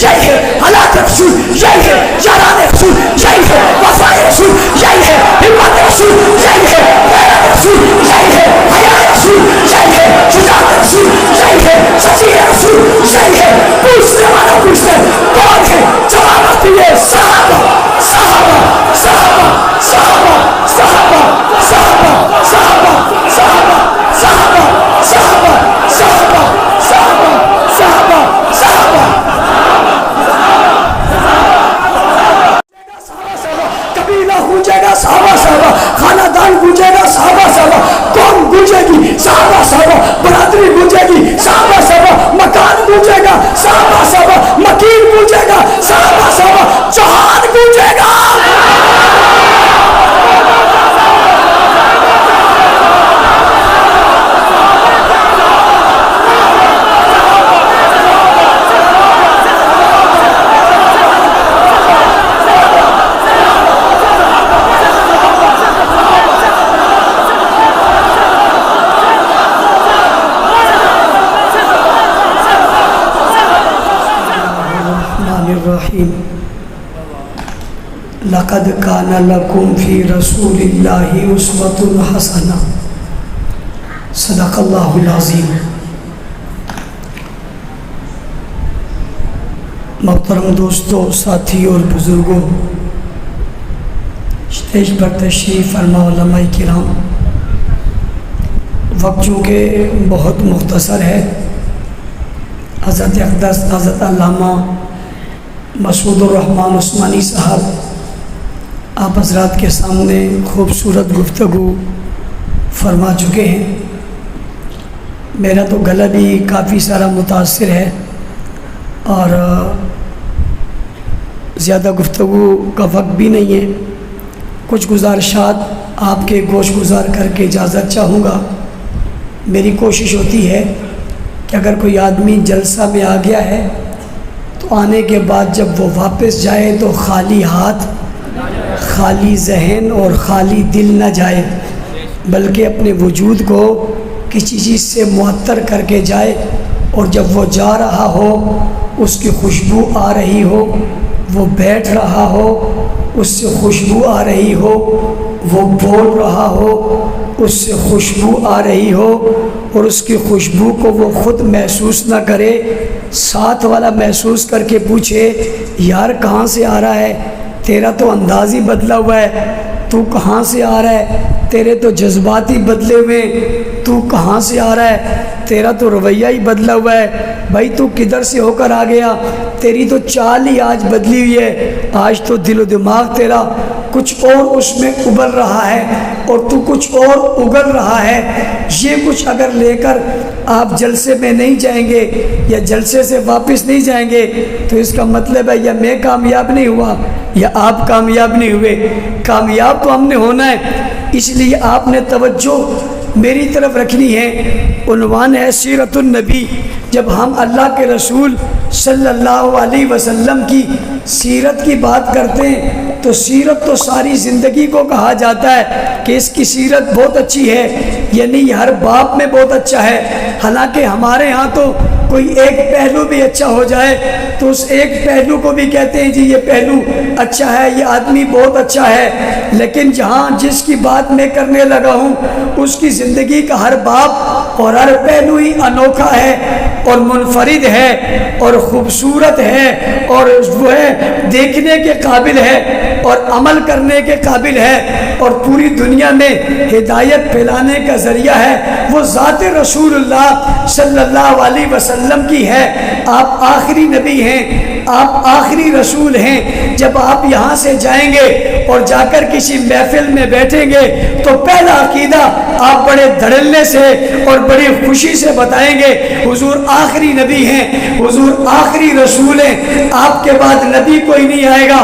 یہی ہے حالات رسول، یہی ہے یاران رسول، یہی ہے وفا رسول، یہی ہے ہمت رسول، یہی ہے غیرت رسول، یہی ہے حیا رسول، یہی ہے شجاعت رسول، یہی ہے سچی رسول، یہی ہے۔ پوچھنے والا پوچھتے کون ہے؟ جواب آتی ہے صحابہ صحابہ صحابہ صحابہ صحابہ صحابہ صحابہ صحابہ صحابہ صحابہ صحابہ صحابہ صحابہ صحابہ۔ قبیلہ گونجے گا صحابہ صحابہ، خاندان گونجے گا صحابہ صحابہ، قوم گونجے گی صحابہ صحابہ، برادری گونجے گی صحابہ صحابہ، مکان گونجے گا صحابہ صحابہ، مکین گونجے گا صحابہ صحابہ، جہان گونجے گا۔ الرحیم لقد کان لکم فی رسول اللہ اسوۃ حسنہ، صدق اللہ العظیم۔ محترم دوستو، ساتھی اور بزرگوں، اسٹیج پر تشریف فرما علماء کرام، وقت چونکہ بہت مختصر ہے، حضرت اقدس حضرت علامہ مسعود الرحمن عثمانی صاحب آپ حضرات کے سامنے خوبصورت گفتگو فرما چکے ہیں۔ میرا تو گلا بھی کافی سارا متاثر ہے اور زیادہ گفتگو کا وقت بھی نہیں ہے۔ کچھ گزارشات آپ کے گوش گزار کر کے اجازت چاہوں گا۔ میری کوشش ہوتی ہے کہ اگر کوئی آدمی جلسہ میں آ گیا ہے تو آنے کے بعد جب وہ واپس جائے تو خالی ہاتھ، خالی ذہن اور خالی دل نہ جائے، بلکہ اپنے وجود کو کسی چیز سے معطر کر کے جائے، اور جب وہ جا رہا ہو اس کی خوشبو آ رہی ہو، وہ بیٹھ رہا ہو اس سے خوشبو آ رہی ہو، وہ بول رہا ہو اس سے خوشبو آ رہی ہو، اور اس کی خوشبو کو وہ خود محسوس نہ کرے، ساتھ والا محسوس کر کے پوچھے یار کہاں سے آ رہا ہے؟ تیرا تو انداز ہی بدلا ہوا ہے، تو کہاں سے آ رہا ہے؟ تیرے تو جذبات ہی بدلے ہوئے، تو کہاں سے آ رہا ہے؟ تیرا تو رویہ ہی بدلا ہوا ہے، بھائی تو کدھر سے ہو کر آ گیا؟ تیری تو چال ہی آج بدلی ہوئی ہے، آج تو دل و دماغ تیرا کچھ اور اس میں ابل رہا ہے اور تو کچھ اور اگل رہا ہے۔ یہ کچھ اگر لے کر آپ جلسے میں نہیں جائیں گے یا جلسے سے واپس نہیں جائیں گے تو اس کا مطلب ہے یا میں کامیاب نہیں ہوا یا آپ کامیاب نہیں ہوئے۔ کامیاب تو ہم نے ہونا ہے، اس لیے آپ نے توجہ میری طرف رکھنی ہے۔ عنوان ہے سیرت النبی۔ جب ہم اللہ کے رسول صلی اللہ علیہ وسلم کی سیرت کی بات کرتے ہیں تو سیرت تو ساری زندگی کو کہا جاتا ہے کہ اس کی سیرت بہت اچھی ہے، یعنی ہر باب میں بہت اچھا ہے۔ حالانکہ ہمارے ہاں تو کوئی ایک پہلو بھی اچھا ہو جائے تو اس ایک پہلو کو بھی کہتے ہیں جی یہ پہلو اچھا ہے، یہ آدمی بہت اچھا ہے۔ لیکن جہاں جس کی بات میں کرنے لگا ہوں اس کی زندگی کا ہر باب اور ہر پہلو ہی انوکھا ہے اور منفرد ہے اور خوبصورت ہے اور وہ ہے دیکھنے کے قابل ہے اور عمل کرنے کے قابل ہے اور پوری دنیا میں ہدایت پھیلانے کا ذریعہ ہے۔ وہ ذات رسول اللہ صلی اللہ علیہ وسلم کی ہے۔ آپ آخری نبی ہیں، آپ آخری رسول ہیں۔ جب آپ یہاں سے جائیں گے اور جا کر کسی محفل میں بیٹھیں گے تو پہلا عقیدہ آپ بڑے دھڑلے سے اور بڑی خوشی سے بتائیں گے حضور آخری نبی ہیں، حضور آخری رسول ہیں، آپ کے بعد نبی کوئی نہیں آئے گا،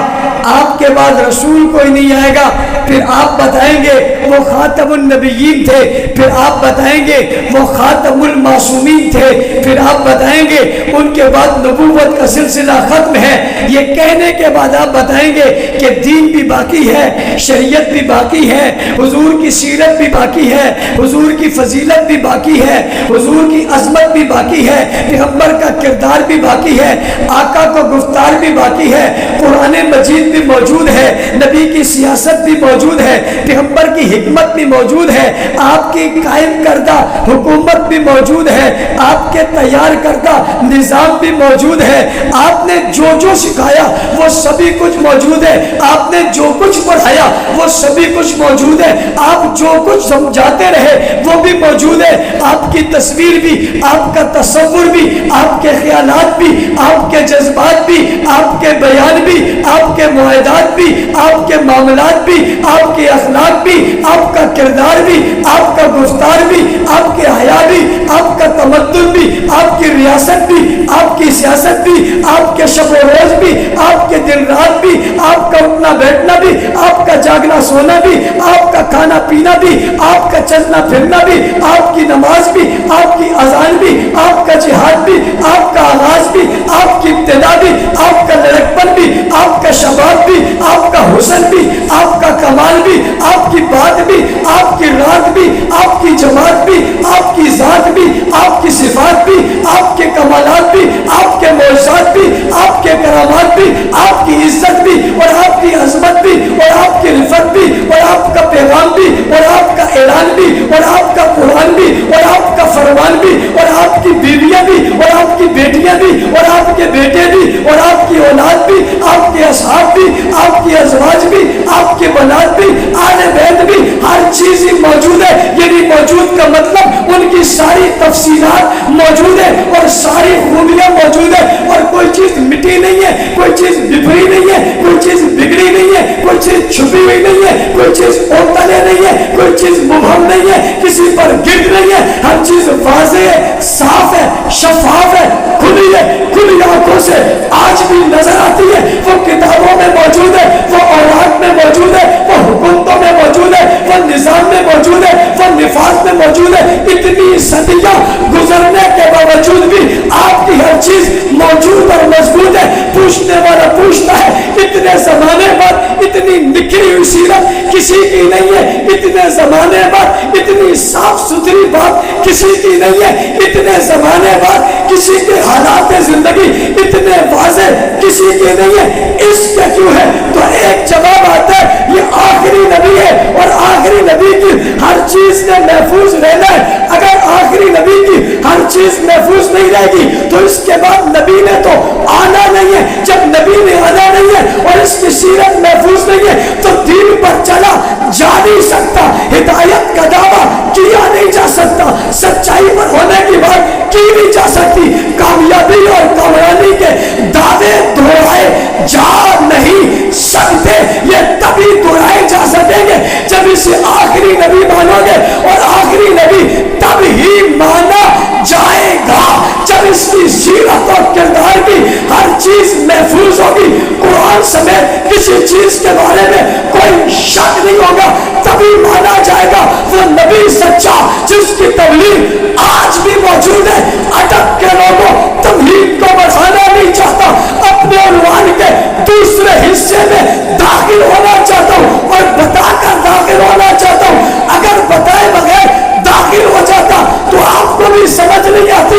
آپ کے بعد رسول کوئی نہیں آئے گا۔ پھر آپ بتائیں گے وہ خاتم النبیین تھے، پھر آپ بتائیں گے وہ خاتم المعصومین تھے، پھر آپ بتائیں گے ان کے بعد نبوت کا سلسلہ ختم ہے، یہ کہنے کے بعد آپ بتائیں گے کہ دین بھی باقی ہے، شریعت بھی باقی ہے، حضور کی سیرت بھی باقی ہے، حضور کی فضیلت بھی باقی ہے، حضور کی عظمت بھی باقی ہے، پیغمبر کا کردار بھی باقی ہے، آقا کو گفتار بھی باقی ہے، قرآن مجید بھی موجود ہے، نبی کی سیاست بھی موجود ہے، پیغمبر کی حکمت بھی موجود ہے، آپ کی قائم کردہ حکومت بھی موجود ہے، آپ کے تیار کردہ نظام بھی موجود ہے، آپ نے جو جو سکھایا وہ سبھی کچھ موجود ہے، آپ نے جو کچھ پڑھایا وہ سبھی کچھ موجود ہے، آپ جو کچھ سمجھاتے رہے وہ بھی موجود ہے، آپ کی تصویر بھی، آپ کا تصور بھی، آپ کے خیالات بھی، آپ کے جذبات بھی، آپ کے بیان بھی، آپ کے معاہدات بھی، آپ کے معاملات بھی، آپ کے اخلاق بھی، آپ کا کردار بھی، آپ کا گفتار بھی، آپ کے حیا بھی، آپ کا تمدن بھی، آپ کی ریاست بھی، آپ کی سیاست بھی، آپ کے شب و روز بھی، آپ کے دن رات بھی، آپ کا اٹھنا بیٹھنا بھی، آپ کا جاگنا سونا بھی، آپ کا کھانا پینا بھی، آپ کا چلنا پھرنا بھی، آپ کی نماز بھی، آپ کی اذان بھی، آپ کا جہاد بھی، آپ کا آغاز بھی، آپ کی ابتدا بھی، آپ کا لڑکپن بھی، آپ کا شباب بھی، آپ کا حسن بھی، آپ کا کمال بھی، آپ کی بات بھی، آپ کی رات بھی، آپ کی جماعت بھی، آپ کی ذات بھی، آپ کی صفات بھی، آپ کے کمالات بھی، آپ کے معجزات بھی، آپ کے کرامات بھی، آپ کی عزت بھی اور آپ کی عظمت بھی اور آپ کی رفت بھی اور آپ کا پیغام بھی اور آپ کا اعلان بھی اور آپ کا قرآن بھی اور آپ کا فرمان بھی اور آپ کی بیویاں بھی اور آپ کی بیٹیاں بھی اور آپ کے بیٹے بھی اور آپ کی اولاد بھی، آپ کے اصحاب بھی، آپ کی ازواج بھی، آپ کے بنات بھی، آل بیت بھی، ہر چیز ہی موجود ہے۔ یعنی موجود کا مطلب ان کی ساری تفصیلات موجود ہے اور ساری خوبیاں موجود ہے اور کوئی چیز مٹی نہیں ہے، کوئی چیز بفری نہیں ہے، کوئی چیز بگڑی نہیں ہے، کوئی چیز چھپی ہوئی نہیں ہے، کوئی چیز اوتلے نہیں ہے، کوئی چیز مبہم نہیں ہے، کسی پر گرد نہیں ہے، ہر چیز واضح ہے، صاف ہے، شفاف ہے، کھلی ہے، کھلی آنکھوں سے آج بھی نظر آتی ہے، وہ کتابوں میں موجود ہے، وہ اوراق میں موجود ہے، وہ حکومتوں میں موجود ہے، وہ نظام میں موجود ہے، وہ نفاذ میں موجود ہے۔ اتنی صدیاں گزرنے کے باوجود بھی آپ کی ہر چیز موجود اور مضبوط ہے۔ پوچھنے والا پوچھتا ہے اتنے زمانے بعد اتنی نکھری ہوئی سیرت کسی کی نہیں ہے، اتنے زمانے بعد اتنی صاف ستھری بات کسی کی نہیں ہے، اتنے زمانے بعد کسی کے حالات زندگی اتنے واضح کسی کی نہیں ہے۔ اس کے کیوں ہے؟ تو ایک جواب آتا ہے، یہ آخری نبی ہے اور آخری نبی کی ہر چیز نے محفوظ رہنا ہے۔ اگر آخری نبی کی ہر چیز محفوظ نہیں رہے گی تو اس کے بعد نبی نے تو آنا نہیں ہے۔ جب نبی نے آنا نہیں ہے اور اس کی سیرت محفوظ نہیں ہے تو دین پر چلا جا نہیں سکتا، ہدایت کا دعویٰ کیا نہیں جا سکتا، سچائی پر ہونے کی بات کی نہیں جا سکتی، کامیابی اور کامیابی کے دعوے دہرائے جا نہیں سکتے۔ یہ تبھی دہرائے جا سکیں گے جب اسے آخری نبی مانو گے اور آخری نبی تب ہی مانا جائے گا جب اس کی سیرت اور کردار کی ہر چیز محفوظ ہوگی، قرآن سمیت کسی چیز کے بارے میں کوئی شک نہیں ہوگا، تبھی مانا جائے گا وہ نبی سچا جس کی تبلیغ آج بھی موجود ہے۔ اٹک کے لوگوں تبلیغ کو بڑھانا نہیں چاہتا، اپنے عنوان کے دوسرے حصے میں داخل ہونا چاہتا ہوں اور بتا کر داخل ہونا چاہتا ہوں۔ اگر بتائے بغیر داخل ہو جاتا تو آپ کو بھی سمجھ نہیں آتی۔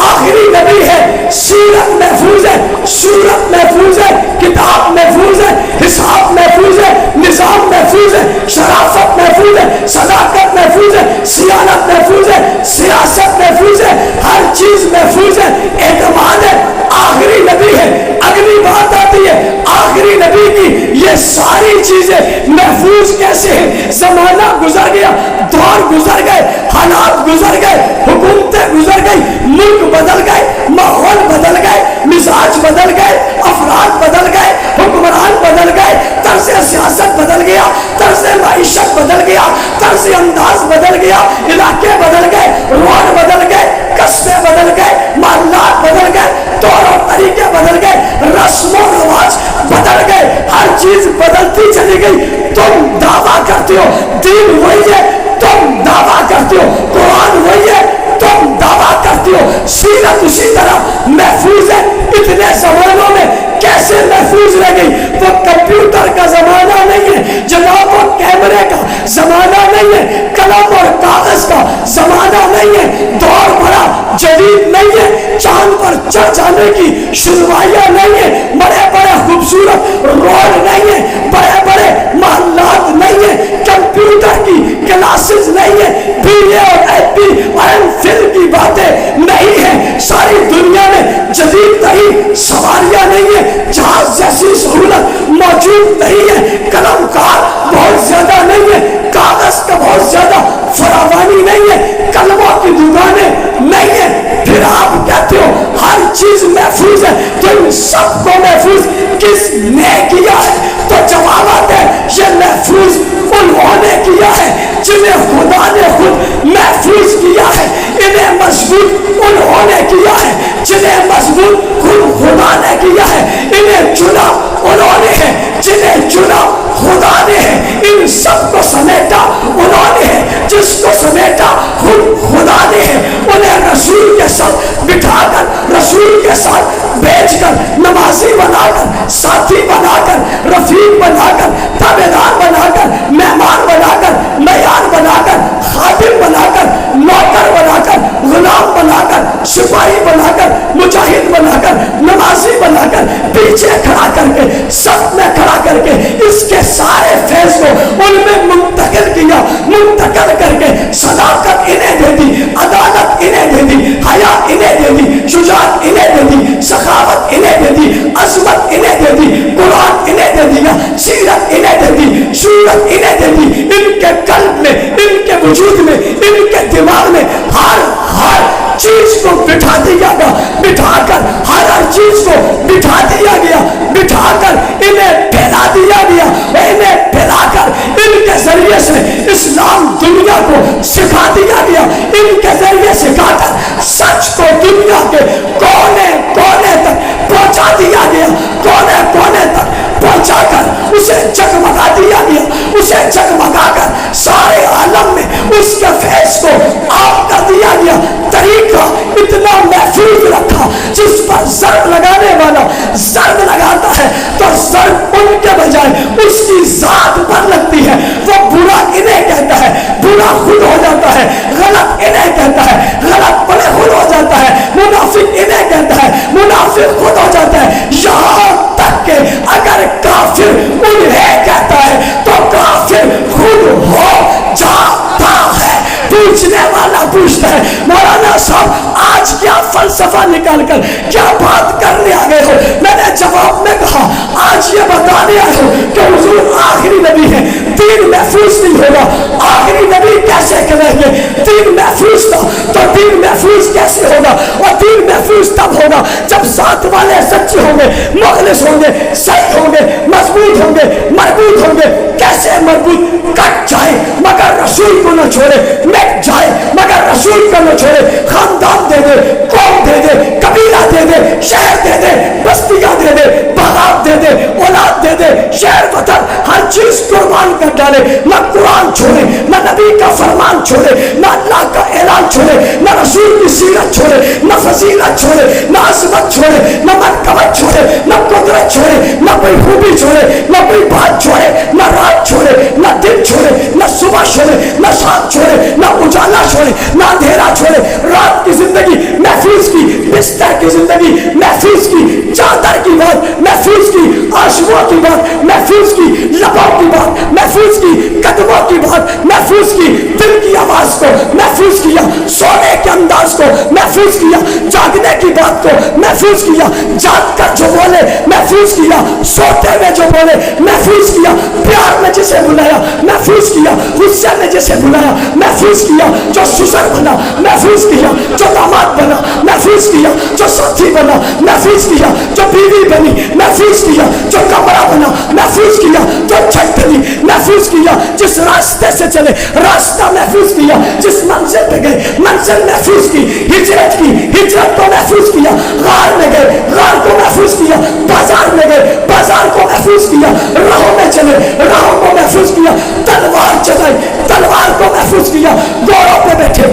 آخری نبی ہے، سیرت محفوظ ہے، صورت محفوظ ہے، کتاب محفوظ ہے، حساب محفوظ ہے، نظام محفوظ ہے، شرافت محفوظ ہے، صداقت محفوظ ہے، سیانت محفوظ ہے، سیاست محفوظ ہے، ہر چیز محفوظ ہے، اعتماد ہے۔ آخری نبی ہے۔ اگلی بات آتی ہے آخری نبی کی یہ ساری چیزیں محفوظ کیسے ہیں؟ زمانہ گزر گیا، دور گزر گئے، حالات گزر گئے، حکومتیں گزر گئی، ملک بدل گئے، ماحول بدل گئے، مزاج بدل گئے، افراد بدل گئے، حکمران بدل گئے، طرز سیاست بدل گیا، طرز معیشت بدل گیا، طرز انداز بدل گیا، علاقے بدل گئے، روڈ بدل گئے، قصبے بدل گئے، محلات بدل گئے، طور اور طریقے بدل گئے، رسم و رواج بدل گئے، ہر چیز بدلتی چلی گئی۔ تم دعویٰ کرتے ہو دین وہی ہے، تم دعویٰ کرتے ہو قرآن وہی ہے، تم دعویٰ کرتے ہو سیرت اسی طرح محفوظ ہے. اتنے زمانوں میں کیسے محفوظ رہ گئی؟ وہ کمپیوٹر کا زمانہ نہیں ہے جناب، وہ کیمرے کا زمانہ نہیں ہے، قلم اور کاغذ کا زمانہ نہیں ہے، دور بڑا جدید نہیں ہے، چاند پر چڑھ جانے کی شروائیاں نہیں ہے، بڑے بڑے خوبصورت روڈ نہیں ہے، بڑے بڑے محلات نہیں ہے، کمپیوٹر کی کلاسز نہیں ہے، بی اے اور ایف پی اور ایم فل کی باتیں نہیں ہے. ساری دنیا میں جدید ترین سواریاں نہیں ہے، جہاز جیسی سہولت موجود نہیں ہے، قلم کار بہت زیادہ نہیں ہے، کاغذ کا بہت زیادہ فراوانی نہیں ہے، کلموں کی دکانیں نہیں ہے. پھر آپ کہتے ہو ہر چیز محفوظ ہے، تو ان سب کو محفوظ کس نے کیا ہے؟ تو جواب ہے یہ محفوظ انہوں نے کیا ہے جنہیں خدا نے خود محفوظ کیا ہے. انہیں مضبوط انہوں نے کیا ہے جنہیں مضبوط خود خدا نے کیا ہے. انہیں چنا انہوں نے ہے جنہیں چنا خدا نے ہے. ان سب کو سمیٹا انہوں نے ہے جس کو سمیٹا خود خدا نے ہے. انہیں رسول کے ساتھ بٹھا کر، رسول کے ساتھ بیچ کر، نمازی بنا کر، ساتھی بنا کر، رفیق بنا کر، تابعدار بنا کر، مہمان بنا کر، معیار بنا کر، خادم بنا کر، نوکر بنا کر، غلام بنا کر، سپاہی بنا کر، مجاہد بنا کر، نمازی بنا کر، پیچھے کھڑا کر کے، سب میں کھڑا کر کے اس کے سارے فیض کو ان میں منتقل کیا. منتقل کر کے صداقت انہیں دے دی، عدالت انہیں دے دی، حیا انہیں دے دی، شجاعت انہیں دے دی، سخاوت انہیں دے دی، عظمت انہیں دے دی، قرآن انہیں دے دیا، سیرت انہیں دے دی، شورت انہیں دے دی. ان کے قلب میں، ان کے وجود میں، ان کے دماغ میں ہر چیز کو بٹھا دیا گیا، بٹھا کر ہر چیز کو بٹھا دیا گیا، بٹھا کر انہیں پھیلا دیا گیا، انہیں پھیلا کر ان کے ذریعے سے اسلام دنیا کو سکھا دیا گیا. ان کے ذریعے سکھا کر سچ کو دنیا کے کونے کونے تک پہنچا دیا گیا، کونے کونے تک پہنچا کر اسے جگمگا دیا گیا، اسے جگمگا کر سارے عالم میں اس کے فیض کو عام کر دیا گیا. طریقہ اتنا محفوظ رکھا جس پر ضرب لگانے والا ضرب لگاتا ہے تو ضرب ان کے بجائے اس کی ذات پر لگتی ہے. وہ برا انہیں کہتا ہے، برا خود ہو جاتا ہے، غلط انہیں کہتا ہے، غلط بڑے خود ہو جاتا ہے، منافق انہیں کہتا ہے، منافق خود ہو جاتا ہے. یہاں تک کہ اگر کافر انہیں کہتا ہے تو کافر خود ہو جاتا ہے. پوچھنے والا پوچھتا ہے مولانا صاحب آج کیا فلسفہ نکال کر کیا بات کرنے آ گئے ہو؟ میں نے جواب میں کہا آج یہ بتانے آئے ہو کہ حضور آخری نبی ہے، دین محفوظ نہیں ہوگا. آخری نبی کیسے کہیں گے دین محفوظ تھا؟ تو دین محفوظ کیسے ہوگا؟ اور دین محفوظ تب ہوگا جب ذات والے سچے ہوں گے، مخلص ہوں گے، صحیح ہوں گے، مضبوط ہوں گے، مربوط ہوں گے. کیسے مربوط؟ کٹ جائے مگر رسول کو نہ چھوڑے، مٹ جائے مگر رسول کو نہ چھوڑے. خاندان دے دے، قوم دے دے، قبیلہ دے دے، شہر دے دے، بستیاں دے دے، باغات دے دے، اولاد دے دے، شہر وطن ہر چیز قربان کر ڈالے، نہ قرآن چھوڑے، نہ نبی کا فرمان چھوڑے، نہ اللہ کا اعلان چھوڑے، نہ رسول کی سیرت چھوڑے، نہ فضیلت چھوڑے، نہ عظمت چھوڑے، نہ مرتبت چھوڑے، نہ قدرت چھوڑے، نہ کوئی خوبی چھوڑے، نہ کوئی بات چھوڑے، نہ رات چھوڑے، نہ دن چھوڑے، نہ صبح چھوڑے، نہ شام چھوڑے، نہ اجالا چھوڑے، نہ اندھیرا چھوڑے. رات کی زندگی محفوظ کی، بستر کی زندگی محفوظ کی، چادر کی بات محفوظ کی، آشووں کی بات محفوظ کی، لبوں کی بات محفوظ کی، قدموں کی بات محفوظ کی، دل کی آواز کو محفوظ کیا، سونے کے انداز کو محفوظ کیا، جاگنے کی بات کو محفوظ کیا، جاگ کر جو بولے محفوظ کیا، سوتے میں جو بولے محفوظ کیا، پیار میں جسے بلایا محفوظ کیا، غصے میں جسے بلایا محفوظ کیا، جو سسر بنا محفوظ کیا، جو داماد بنا محفوظ کیا، جو ساتھی بنا محفوظ کیا، جو بیوی بنی محفوظ کیا، جو کمرہ بنا محفوظ کیا، جو چھت بنی محفوظ کیا، جس راستے سے چلے راستہ محفوظ کیا، جس منزل پہ گئے منزل محفوظ کی، ہجرت کی ہجرت کو محفوظ کیا، غار میں گئے غار کو محفوظ کیا، بازار میں گئے بازار کو محفوظ کیا، راہوں میں چلے راہوں کو محفوظ کیا، تلوار چلائی تلوار کو محفوظ کیا، گھوڑوں پہ بیٹھے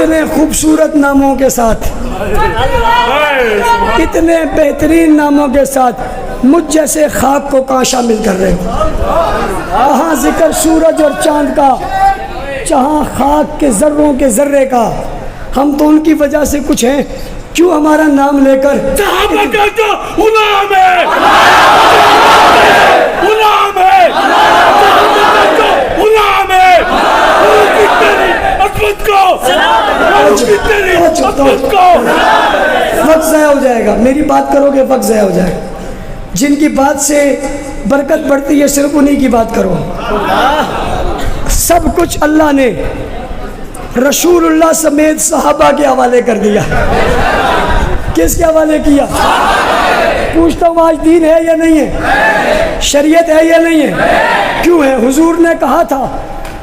اتنے خوبصورت ناموں کے ساتھ، اتنے بہترین ناموں کے ساتھ مجھ جیسے خاک کو کہاں شامل کر رہے ہو؟ کہاں ذکر سورج اور چاند کا، جہاں خاک کے ذروں کے ذرے کا؟ ہم تو ان کی وجہ سے کچھ ہیں، کیوں ہمارا نام لے کر صحابہ کا تو غلام ہے، غلام ہے، غلام ہے، عظمت کو، عظمت کو وقت ضائع ہو جائے گا، میری بات کرو گے وقت ضائع ہو جائے گا۔ جن کی بات سے برکت بڑھتی ہے صرف انہی کی بات کرو۔ سب کچھ اللہ نے رسول اللہ سمیت صحابہ کے حوالے کر دیا۔ کس کے حوالے کیا؟ پوچھتا ہوں آج دین ہے یا نہیں ہے؟ شریعت ہے یا نہیں ہے؟ کیوں ہے؟ حضور نے کہا تھا،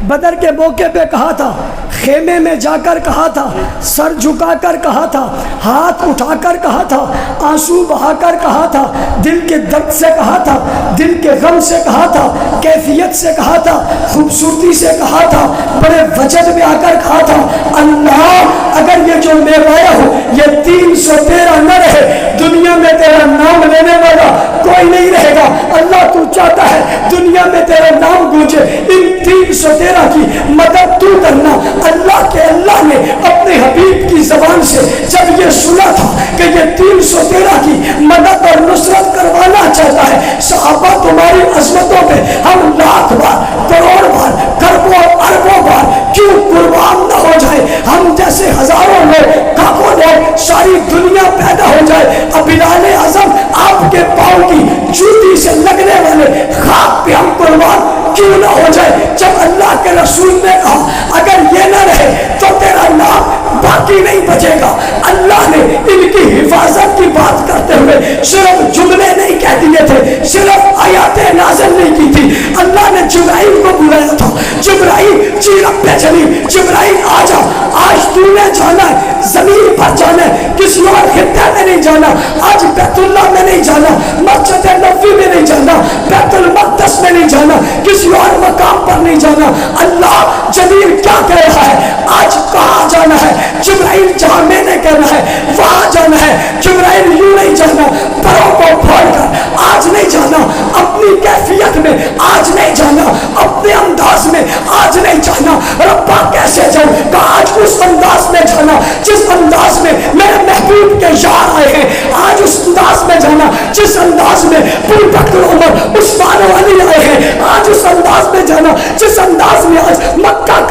بدر کے موقع پہ کہا تھا، خیمے میں جا کر کہا تھا، سر جھکا کر کہا تھا، ہاتھ اٹھا کر کہا تھا، آنسو بہا کر کہا تھا، دل کے درد سے کہا تھا، دل کے غم سے کہا تھا، کیفیت سے کہا تھا، خوبصورتی سے کہا تھا، بڑے وجد میں آ کر کہا تھا، اللہ اگر یہ جو میں آیا ہوں یہ 313 نہ رہے، دنیا میں تیرا نام لینے والا کوئی نہیں رہے گا۔ اللہ تو چاہتا ہے دنیا میں تیرا نام گونجے، ان 313 کی مدد تو کرنا۔ اللہ نے اپنے حبیب کی زبان سے جب یہ سنا تھا کہ یہ 313 کی مدد اور نصرت کروانا چاہتا ہے، صحابہ تمہاری عظمتوں پہ ہم لاکھ بار، کروڑ بار، کروڑوں اربوں بار کیوں قربان نہ ہو جائے؟ ہم جیسے ہزاروں لوگ، لاکھوں لوگ، ساری دنیا پیدا ہو جائے، اب بلال اعظم آپ کے پاؤں کی جوتی سے لگنے والے خاک پہ ہم قربان کیوں نہ ہو جائے؟ جب اللہ کے رسول نے کہا اگر یہ نہ رہے تو تیرا نام باقی نہیں بچے گا، اللہ نے ان کی حفاظت کی بات کرتے ہوئے صرف جملے نہیں کہہ دیے تھے، صرف آیاتیں نازل نہیں کی تھی۔ اللہ نے جبرائیل کو بلایا تھا، جبرائیل جی رب جلیل، جبرائیل آجا، آج تو نے جانا ہے، زمین پر جانا ہے، کسی اور خطے میں نہیں جانا، آج بیت اللہ میں نہیں جانا، مسجد نبوی میں نہیں جانا، بیت المقدس میں نہیں جانا، کسی اور مقام پر نہیں جانا۔ اللہ جلیل کیا کہہ رہا ہے؟ آج کہاں جانا ہے؟ جبرائیل جہاں میں نے کہنا ہے وہاں جانا ہے۔ جبرائیل یوں نہیں جانا پروں کو پھوڑ کر، آج نہیں جانا اپنی کیفیت میں، آج نہیں جانا اپنے انداز میں، آج نہیں جانا ربا کیسے جاؤں، کہ آج اس انداز میں جانا جس انداز میں میرے محبوب کے یار آئے ہیں، آج اس انداز میں جانا جس انداز میں ابو بکر عمر عثمان و علی آئے ہیں، آج اس انداز میں جانا جس انداز میں آج مکہ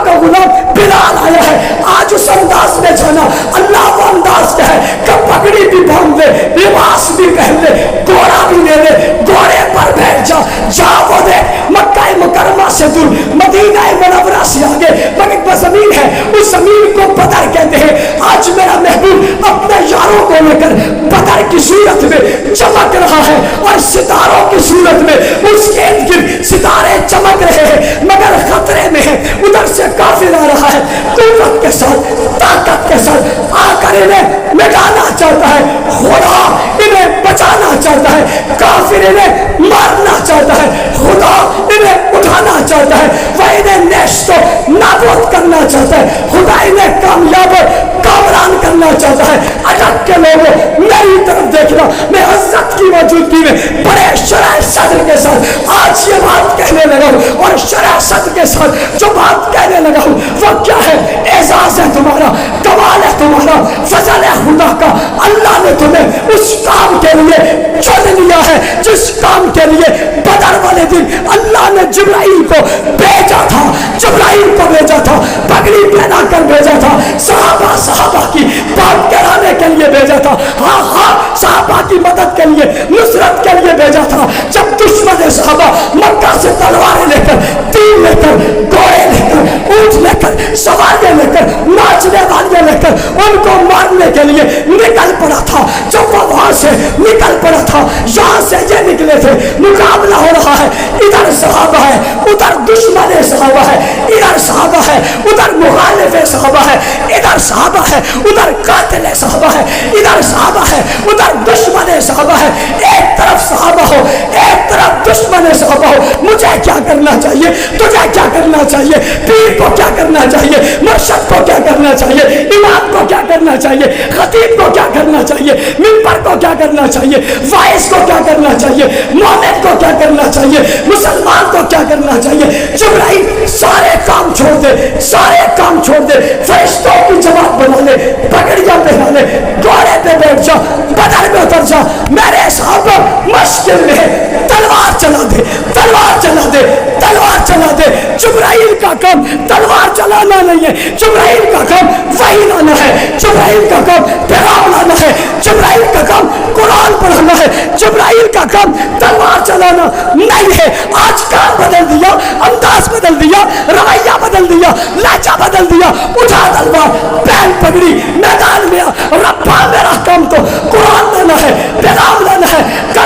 کا غلام بلال آیا ہے، آج اس انداز میں جانا۔ اللہ وہ انداز کیا ہے کہ پگڑی بھی باندھ لے، لباس بھی پہن لے، گھوڑا بھی لے لے، گھوڑے پر بیٹھ جا، جا وہ دیکھ مکہ مکرمہ سے دور مدینہ منورہ سے آگے ایک زمین ہے، اس زمین کو بدر کہتے ہیں۔ آج میرا محبوب اپنے یاروں کو لے کر بدر کی صورت میں چمک رہا ہے، اور ستاروں کی صورت میں اس کے ارد گرد ستارے چمک رہے ہیں، مگر خطرے میں ہے۔ ادھر سے کافر آ رہا ہے، قوت کے ساتھ، طاقت کے ساتھ آ کر انہیں مٹانا چاہتا ہے، خدا انہیں بچانا چاہتا ہے، کافر انہیں مارنا چاہتا ہے، خدا انہیں اٹھانا چاہتا ہے، وہ انہیں نیست و نابود کرنا چاہتا ہے، خدا انہیں کامیاب کامران کرنا چاہتا ہے۔ اٹک کے لوگوں میری طرف دیکھنا، میں عزت کی موجودگی میں بڑے شرح صدر کے ساتھ آج یہ بات کہنے لگا ہوں، اور شرح صدر کے ساتھ جو بات کہنے لگا ہوں وہ کیا ہے؟ اعزاز ہے تمہارا، کمال ہے تمہارا، فضل ہے خدا کا۔ اللہ نے تمہیں اس کام کے لیے چن لیا ہے جس کام کے لیے بدر والے دن اللہ نے جبرائیل کو بھیجا تھا، جبرائیل کو بھیجا تھا، پگڑی پہنا کر بھیجا تھا، صحابہ کی بات کرانے کے لیے بھیجا تھا، ہاں صحابہ کی مدد کے لیے، نصرت کے لیے بھیجا تھا۔ جب دشمن صحابہ مکہ سے تلواریں لے کر، تیر لے کر، گھوڑے لے کر، اونٹ لے کر، سواریاں لے کر، ناچنے والیاں لے کر ان کو مارنے کے لیے نکل پڑا تھا، جب وہ وہاں سے نکل پڑا تھا، یہاں سے یہ نکلے تھے، مقابلہ ہو رہا ہے، ادھر صحابہ ہے، ادھر دشمن صحابہ ہے، ادھر صحابہ ہے، ادھر مخالف صحابہ ہے، ادھر صحابہ ہے، ادھر قاتل صحابہ ہے، ادھر صحابہ ہے، ادھر دشمن صحابہ ہے۔ ایک طرف صحابہ ہو ایک طرف دشمن صحابہ ہو، مجھے کیا کرنا چاہیے، تجھے کیا کرنا چاہیے، پیر کو کیا کرنا چاہیے، مرشد کو کیا کرنا چاہیے، امام کو کیا کرنا چاہیے، خطیب کو کیا کرنا چاہیے، منبر کو کیا کرنا چاہیے، واعظ کو کیا کرنا چاہیے، مومن کو کیا کرنا چاہیے، مسلمان کو کیا کرنا چاہیے۔ جبرائیل سارے کام چھوڑ دے، سارے کام چھوڑ دے، فرشتوں کی جماعت بنا لے، پگڑیاں پہنا لے، گھوڑے پہ بیٹھ جا، بدر میں اتر جا، میرے صحابہ مشکل میں تلوار چلا دے، تلوار چلا دے، تلوار چلا دے۔ جبرائیل کا کام تلوار چلانا نہیں ہے، جبرائیل کا کام وحی لانا ہے، جبرائیل کا کام پیغام لانا ہے، جبرائیل کا کام قرآن پڑھانا ہے، جبرائیل کا کام تلوار چلانا نہیں ہے۔ آج کام بدل دیا، انداز بدل دیا، رویہ بدل دیا، لہجہ بدل دیا، اٹھا تلوار، پہن پگڑی، میدان میں ربا میرا کام تو قرآن لانا ہے، پیغام لانا ہے۔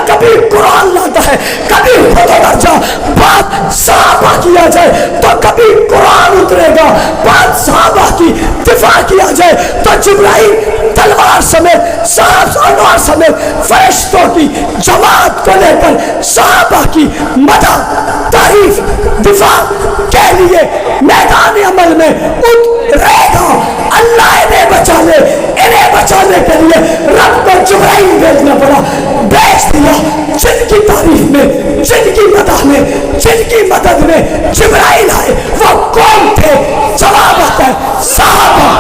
کبھی قرآن لاتا ہے، کبھی خود اتر جا، بات صحابہ کیا جائے تو کبھی قرآن اترے گا، بات صحابہ کی دفاع کیا جائے تو جبرائیل تلوار سمیت انوار سمیت فرشتوں کی جماعت کو لے کر صحابہ کی مدد تعریف دفاع کے لیے میدان عمل میں اترے گا۔ اللہ انہیں بچا لے، انہیں بچانے کے لیے رب کو جبرائیل بھیجنا پڑا، بھیج دیا۔ جن کی تعریف میں، جن کی مدح میں، جن کی مدد میں جبرائیل آئے وہ کون تھے؟ جواب آتا ہے صحابہ۔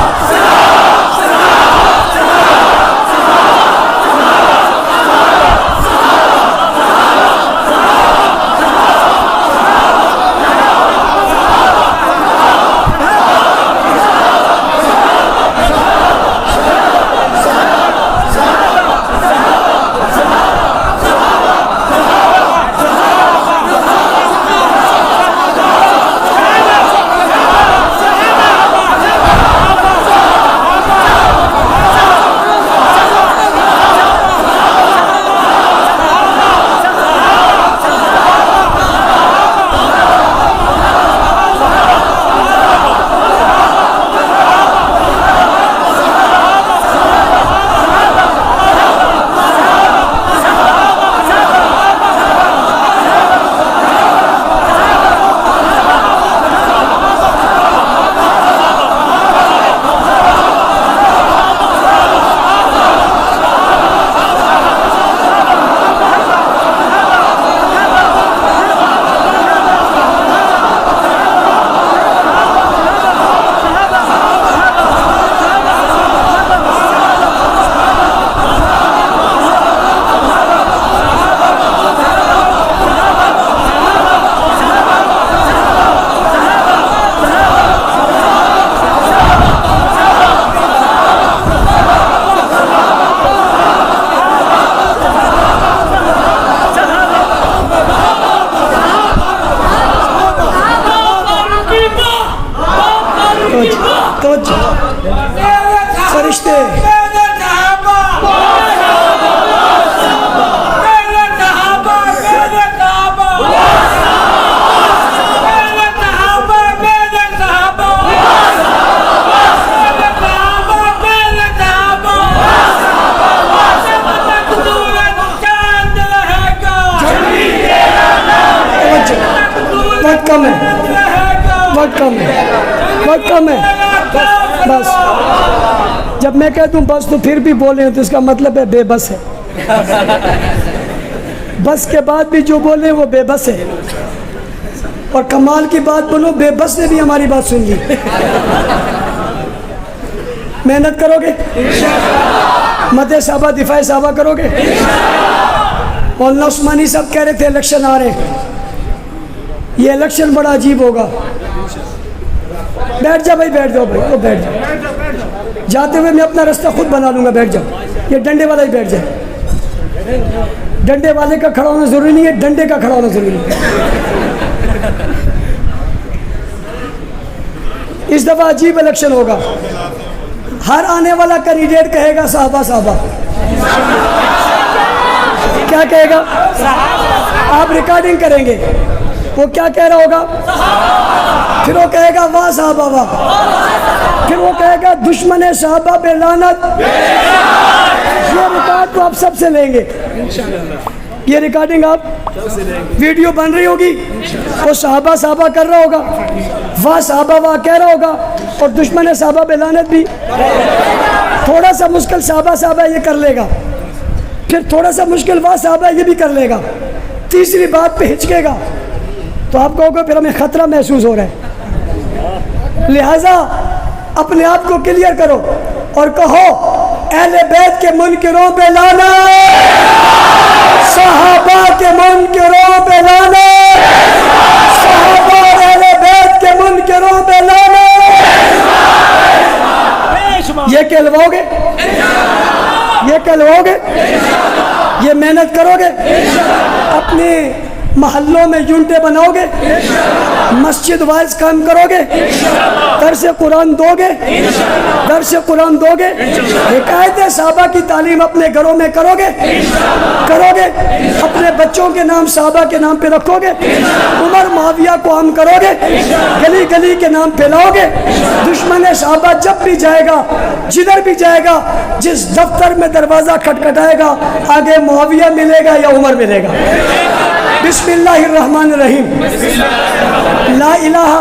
فرشتے وقت کم ہے، وقت کم ہے، وقت کم ہے، بس جب میں کہتا ہوں بس تو پھر بھی بولیں تو اس کا مطلب ہے بے بس ہے، بس کے بعد بھی جو بولیں وہ بے بس ہے، اور کمال کی بات بولو بے بس نے بھی ہماری بات سن لی۔ محنت کرو گے، مدح صحابہ دفاع صحابہ کرو گے۔ مولانا عثمانی صاحب کہہ رہے تھے الیکشن آ رہے ہیں، یہ الیکشن بڑا عجیب ہوگا۔ بیٹھ جا بھائی، بیٹھ جاؤ بھائی، وہ بیٹھ جاؤ، جاتے ہوئے میں اپنا رستہ خود بنا لوں گا، بیٹھ جاؤ۔ یہ ڈنڈے والا ہی بیٹھ جائے، ڈنڈے والے کا کھڑا ہونا ضروری نہیں ہے، ڈنڈے کا کھڑا ہونا ضروری ہے۔ اس دفعہ عجیب الیکشن ہوگا، ہر آنے والا کینڈیڈیٹ کہے گا صحابہ صحابہ، کیا کہے گا؟ آپ ریکارڈنگ کریں گے، وہ کیا کہہ رہا ہوگا؟ پھر وہ کہے گا واہ صحابہ واہ، پھر وہ کہے گا دشمن صحابہ بے لعنت۔ یہ ریکارڈ تو آپ سب سے لیں گے، یہ ریکارڈنگ آپ ویڈیو بن رہی ہوگی, وہ صحابہ صحابہ کر رہا ہوگا, واہ صحابہ واہ کہہ رہا ہوگا, اور دشمن صحابہ پہ لعنت بھی. تھوڑا سا مشکل صحابہ صحابہ یہ کر لے گا, پھر تھوڑا سا مشکل واہ صحابہ یہ بھی کر لے گا, تیسری بات پہ ہچکے گا تو آپ کہو گے پھر ہمیں خطرہ محسوس ہو رہا ہے. لہٰذا اپنے آپ کو کلیئر کرو اور کہو اہل بیت کے منکروں پہ لعنت, صحابہ کے منکروں پہ لعنت, صحابہ اور اہل بیت کے منکروں پہ لعنت. یہ کہلواؤ گے, یہ کہلواؤ گے, یہ محنت کرو گے, اپنے محلوں میں یونٹیں بناؤ گے, مسجد وائز کام کرو گے, درس قرآن دو گے, درس قرآن دو گے, حکایت صحابہ کی تعلیم اپنے گھروں میں کرو گے, کرو گے, اپنے بچوں کے نام صحابہ کے نام پہ رکھو گے, عمر معاویہ کو عام کرو گے, گلی گلی کے نام پھیلاؤ گے. دشمن صحابہ جب بھی جائے گا, جدھر بھی جائے گا, جس دفتر میں دروازہ کھٹکھٹائے گا, آگے معاویہ ملے گا یا عمر ملے گا. بسم اللہ الرحمن الرحیم. لا الہ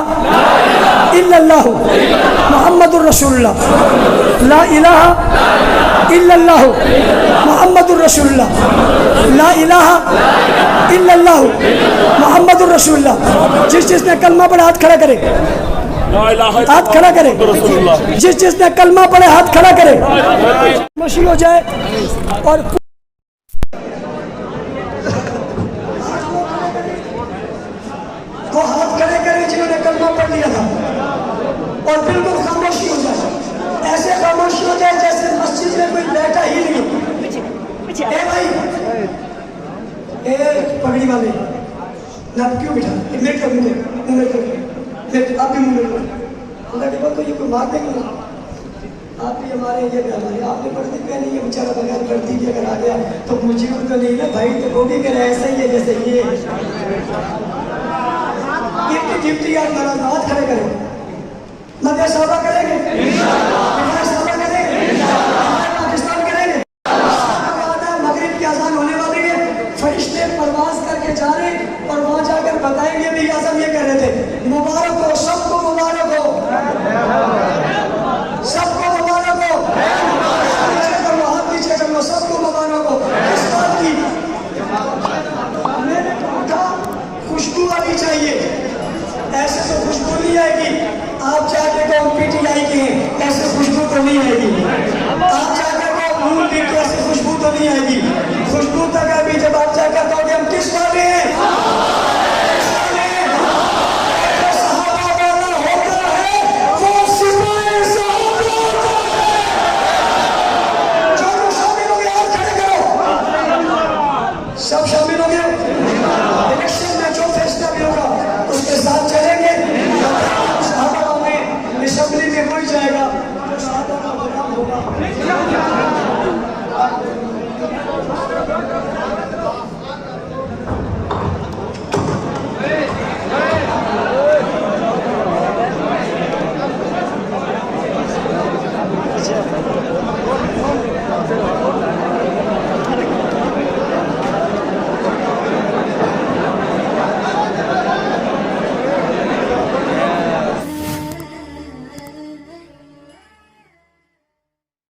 الا اللہ محمد الرسول اللہ. لا الہ الا اللہ محمد الرسول اللہ. لا الہ الا اللہ محمد الرسول اللہ. جس نے کلمہ پڑھا ہاتھ کھڑا کرے, ہاتھ کھڑا کرے. جس نے کلمہ پڑھے ہاتھ کھڑا کرے. مشی ہو جائے اور وہ ہاتھ کھڑے کرے جنہوں نے کلمہ پڑھ لیا تھا, اور بالکل خاموشی ہو جائے. ایسے خاموشی ہو جائے جیسے مسجد میں کوئی بیٹھا ہی نہیں. اے بھائی, اے پگڑی والے, نہ کیوں بیٹھا, میرے کو آپ بھی منہ میں اللہ کے بعد تو یہ کوئی مار دیں گے. آپ بھی ہمارے یہ بھی ہمارے, آپ نے پڑھتی کیا نہیں ہے بیچارہ بغیر پڑھتی کی اگر آ گیا تو مجھے تو نہیں نا بھائی, تو وہ بھی کہہ رہا ایسا ہی ہے جیسے یہ ڈپٹی یاد مرا. ہاتھ کھڑے کریں, مدیہ صحابہ کریں گے, بہار صحابہ کریں گے, پاکستان کریں گے. مغرب کی اذان ہونے والی ہے, فرشتے پرواز کر کے جا رہے ہیں اور وہاں جا کر بتائیں گے بھی اعظم یہ کہہ رہے تھے. مبارک ہو سب کو, مبارک ہو سب کو, مبارک ہو. پیچھے کر لو, ہاتھ پیچھے کر لو, سب کو مبارک ہو. اس بات کی میں نے کہا خوشبو آنی چاہیے, ایسے تو خوشبو نہیں آئے گی. آپ جا کے کہو پی ٹی آئی کی ہیں, ایسے خوشبو تو نہیں آئے گی. آپ جا کے کہو نون لیگ کی, ایسے خوشبو تو نہیں آئے گی. خوشبو تک ابھی جب آپ جا کر کہو کہ ہم کس والے ہیں, صحابہ والا ہوتا ہے وہ سپاہ صحابہ ہوتا ہے. جو شامل ہو گئے ہاتھ کھڑے کرو, سب شامل ہو گئے. الیکشن میں جو فیصلہ بھی ہوگا اس کے ساتھ چلیں گے. صحابہ میں اسمبلی میں وہی جائے گا جو صحابہ کا غلام ہوگا.